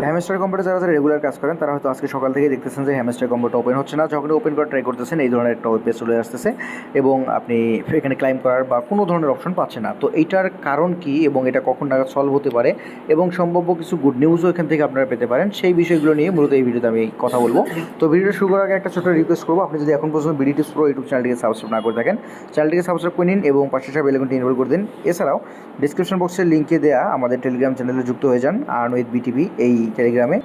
Hamster কম্বোটা যারা regular কাজ করেন তারা হয়তো আজকে সকাল থেকে দেখতেছেন যে হ্যামস্টার কম্বোটা ওপেন হচ্ছে না। যখন ওপেন করা ট্রাই করতেছেন এই ধরনের একটা ওয়েব পেজ চলে আসতেছে এবং আপনি এখানে ক্লাইম করার বা কোনো ধরনের অপশন পাচ্ছেন না। তো এইটার কারণ কি এবং এটা কখন নাগাদ সলভ হতে পারে এবং সম্ভাব্য কিছু গুড নিউজও এখান থেকে আপনারা পেতে পারেন, সেই বিষয়গুলো নিয়ে মূলত এই ভিডিওতে আমি কথা বলবো। তো ভিডিওটা শুরু করার আগে একটা ছোটো রিকোয়েস্ট করবো, আপনি যদি এখন পর্যন্ত বিডি টিপস প্রো ইউটিউব চ্যানেলটিকে সাবস্ক্রাইব না করে থাকেন, চ্যানেলটিকে সাবস্ক্রাইব করে নিন এবং পাশে বেল আইকনটি ইনেবল করে দিন। এছাড়াও ডিসক্রিপশন বক্সের লিঙ্কে দেওয়া আমাদের টেলিগ্রাম চ্যানেলে যুক্ত হয়ে যান, আর্ন উইথ বিটিভি এই টেলিগ্রামে,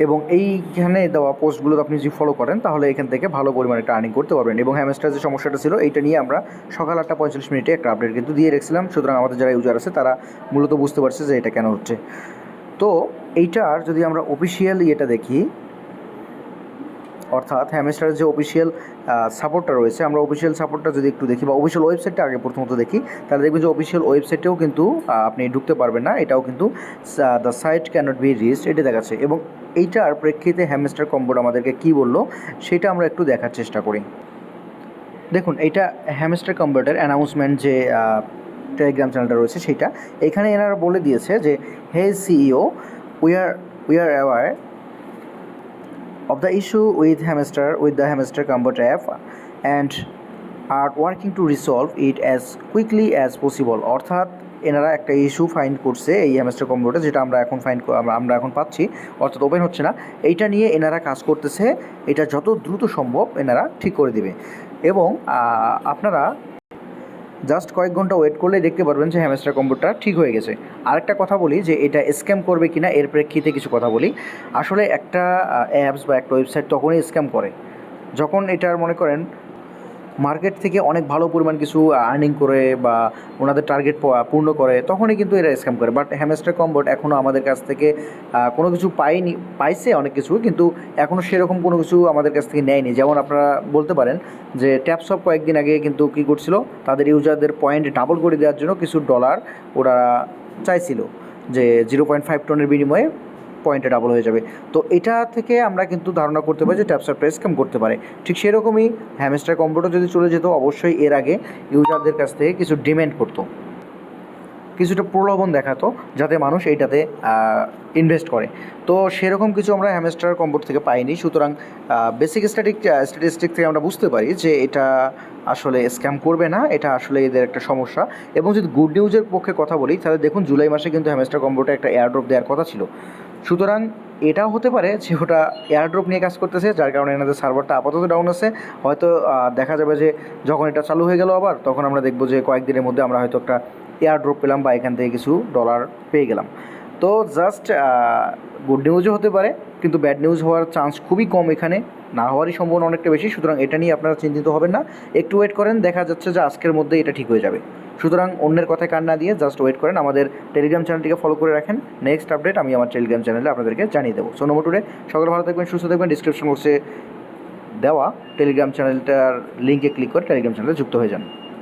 এবং এইখানে দেওয়া পোস্টগুলো আপনি যদি ফলো করেন তাহলে এখান থেকে ভালো পরিমাণে একটা আর্নিং করতে পারবেন। এবং হ্যামস্টার যে সমস্যাটা ছিল এইটা নিয়ে আমরা সকাল 8:45 একটা আপডেট কিন্তু দিয়ে রেখেছিলাম, সুতরাং আমাদের যারা ইউজার আছে তারা মূলত বুঝতে পারছে যে এটা কেন হচ্ছে। তো এইটার যদি আমরা অফিসিয়াল ইয়েটা দেখি, অর্থাৎ হ্যামস্টারের যে অফিসিয়াল সাপোর্টটা রয়েছে, আমরা অফিসিয়াল সাপোর্টটা যদি একটু দেখি বা অফিসিয়াল ওয়েবসাইটটা আগে প্রথমত দেখি, তাহলে দেখবেন যে অফিসিয়াল ওয়েবসাইটেও কিন্তু আপনি ঢুকতে পারবেন না, এটাও কিন্তু the site cannot be reached এটা দেখাচ্ছে। এবং এইটার প্রেক্ষিতে হ্যামস্টার কম্বোটা আমাদেরকে কী বললো সেটা আমরা একটু দেখার চেষ্টা করি। দেখুন, এইটা হ্যামস্টার কম্বোটার অ্যানাউন্সমেন্ট যে টেলিগ্রাম চ্যানেলটা রয়েছে সেইটা, এখানে এনারা বলে দিয়েছে যে hey CEO, we are aware of the issue with the hamster combo app and are working to resolve it as quickly as possible। অর্থাৎ এনারা একটা ইস্যু ফাইন্ড করছে এই হ্যামস্টার কম্বোটা, যেটা আমরা এখন পাচ্ছি, অর্থাৎ ওপেন হচ্ছে না। এইটা নিয়ে এনারা কাজ করতেছে, এটা যত দ্রুত সম্ভব এনারা ঠিক করে দিবে। এবং আপনারা জাস্ট কয়েক ঘন্টা ওয়েট করলেই দেখতে পারবেন যে হ্যামস্টার কম্বোটা ঠিক হয়ে গেছে। আরেকটা কথা বলি যে এটা স্ক্যাম করবে কিনা এর প্রেক্ষিতে কিছু কথা বলি। আসলে একটা অ্যাপস বা একটা ওয়েবসাইট তখনই স্ক্যাম করে যখন এটার মনে করেন মার্কেট থেকে অনেক ভালো পরিমাণ কিছু আর্নিং করে বা ওনাদের টার্গেট পূর্ণ করে, তখনই কিন্তু এরা স্ক্যাম করে। বাট হ্যামস্টার কম্বোট এখনও আমাদের কাছ থেকে কোনো কিছু পাইছে অনেক কিছু, কিন্তু এখনও সেরকম কোনো কিছু আমাদের কাছ থেকে নেয়নি। যেমন আপনারা বলতে পারেন যে ট্যাপসপ কয়েকদিন আগে কিন্তু কী করছিল, তাদের ইউজারদের পয়েন্ট ডাবল করে দেওয়ার জন্য কিছু ডলার ওরা চাইছিল, যে 0.5 টনের বিনিময়ে পয়েন্টে ডাবল হয়ে যাবে। তো এটা থেকে আমরা কিন্তু ধারণা করতে পারি যে ট্যাপসপটা স্ক্যাম করতে পারে। ঠিক সেরকমই হ্যামস্টার কম্বোটা যদি চলে যেত, অবশ্যই এর আগে ইউজারদের কাছ থেকে কিছু ডিমান্ড করতো, কিছুটা প্রলোভন দেখাতো যাতে মানুষ এইটাতে ইনভেস্ট করে। তো সেরকম কিছু আমরা হ্যামস্টার কম্বোট থেকে পাইনি। সুতরাং বেসিক স্ট্যাটিস্টিক থেকে আমরা বুঝতে পারি যে এটা আসলে স্ক্যাম করবে না, এটা আসলে এদের একটা সমস্যা। এবং যদি গুড নিউজের পক্ষে কথা বলি, তাহলে দেখুন জুলাই মাসে কিন্তু হ্যামস্টার কম্বোটা একটা এয়ারড্রপ দেওয়ার কথা ছিল। সুতরাং এটাও হতে পারে যে ওটা এয়ারড্রপ নিয়ে কাজ করতেছে, যার কারণে এনাদের সার্ভারটা আপাতত ডাউন আছে। হয়তো দেখা যাবে যে যখন এটা চালু হয়ে গেল আবার, তখন আমরা দেখব যে কয়েকদিনের মধ্যে আমরা হয়তো একটা এয়ারড্রপ পেলাম বা এখান থেকে কিছু ডলার পেয়ে গেলাম। তো জাস্ট গুড নিউজও হতে পারে, কিন্তু ব্যাড নিউজ হওয়ার চান্স খুবই কম, এখানে না হওয়ারই সম্ভাবনা অনেকটা বেশি। সুতরাং এটা নিয়ে আপনারা চিন্তিত হবেন না, একটু ওয়েট করেন, দেখা যাচ্ছে যে আজকের মধ্যে এটা ঠিক হয়ে যাবে। সুতরাং অন্যের কথায় কান না দিয়ে জাস্ট ওয়েট করেন, আমাদের টেলিগ্রাম চ্যানেলটিকে ফলো করে রাখেন। নেক্সট আপডেট আমি আমার টেলিগ্রাম চ্যানেলে আপনাদেরকে জানিয়ে দেবো। সো নম্বর টুডে সকলে ভালো থাকবেন, সুস্থ থাকবেন। ডিসক্রিপশন বক্সে দেওয়া টেলিগ্রাম চ্যানেলটার লিঙ্কে ক্লিক করে টেলিগ্রাম চ্যানেলে যুক্ত হয়ে যান।